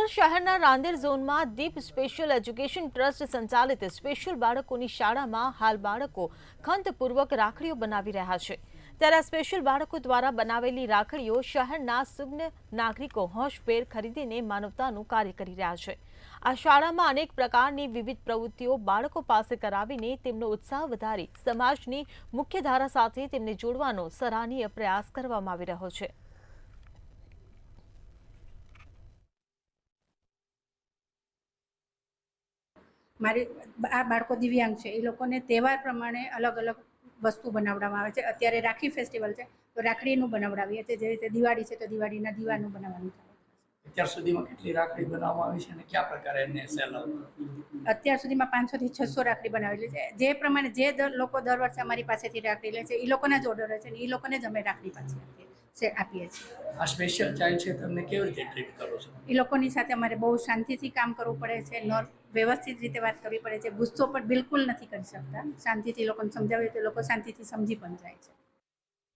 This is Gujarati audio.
ભાવનગર શહેરના રાંદેર ઝોનમાં દીપ સ્પેશિયલ એજ્યુકેશન ટ્રસ્ટ સંચાલિત સ્પેશિયલ બાળકોની શાળામાં હાલ બાળકો ખંતપૂર્વક રાખડીઓ બનાવી રહ્યા છે। ત્યારે આ સ્પેશિયલ બાળકો દ્વારા બનાવેલી રાખડીઓ શહેરના સુજ્ઞ નાગરિકો હોશભેર ખરીદીને માનવતાનું કાર્ય કરી રહ્યા છે। આ શાળામાં અનેક પ્રકારની વિવિધ પ્રવૃત્તિઓ બાળકો પાસે કરાવીને તેમનો ઉત્સાહ વધારી સમાજની મુખ્યધારા સાથે તેમને જોડવાનો સરાહનીય પ્રયાસ કરવામાં આવી રહ્યો છે। મારી આ બાળકો દિવ્યાંગ છે એ લોકોને તહેવાર પ્રમાણે અલગ અલગ વસ્તુ બનાવવામાં આવે છે। અત્યારે રાખી ફેસ્ટિવલ છે તો રાખડીનું બનાવડાવીએ છીએ, જે રીતે દિવાળી છે તો દિવાળીના દીવાનું બનાવવાનું છે। અત્યાર સુધીમાં કેટલી રાખડી બનાવવામાં આવી છે અને કયા પ્રકારે એને સેલ અત્યાર સુધીમાં 500 થી 600 રાખડી બનાવેલી છે। જે પ્રમાણે જે લોકો દર વર્ષે અમારી પાસેથી રાખડી લે છે એ લોકોના જ ઓર્ડર હોય છે ને એ લોકોને જ અમે રાખડી પાછી આપીએ છીએ। આ સ્પેશિયલ ચાઇલ્ડ છે તમને કેવી રીતે ટ્રીટ કરો છો? એ લોકોની સાથે અમારે બહુ શાંતિથી કામ કરવું પડે છે, વ્યવસ્થિત રીતે વાત કરવી પડે છે। ગુસ્સો પણ બિલકુલ નથી કરી શકતા, શાંતિથી લોકોને સમજાવીએ તો લોકો શાંતિથી સમજી પણ જાય છે।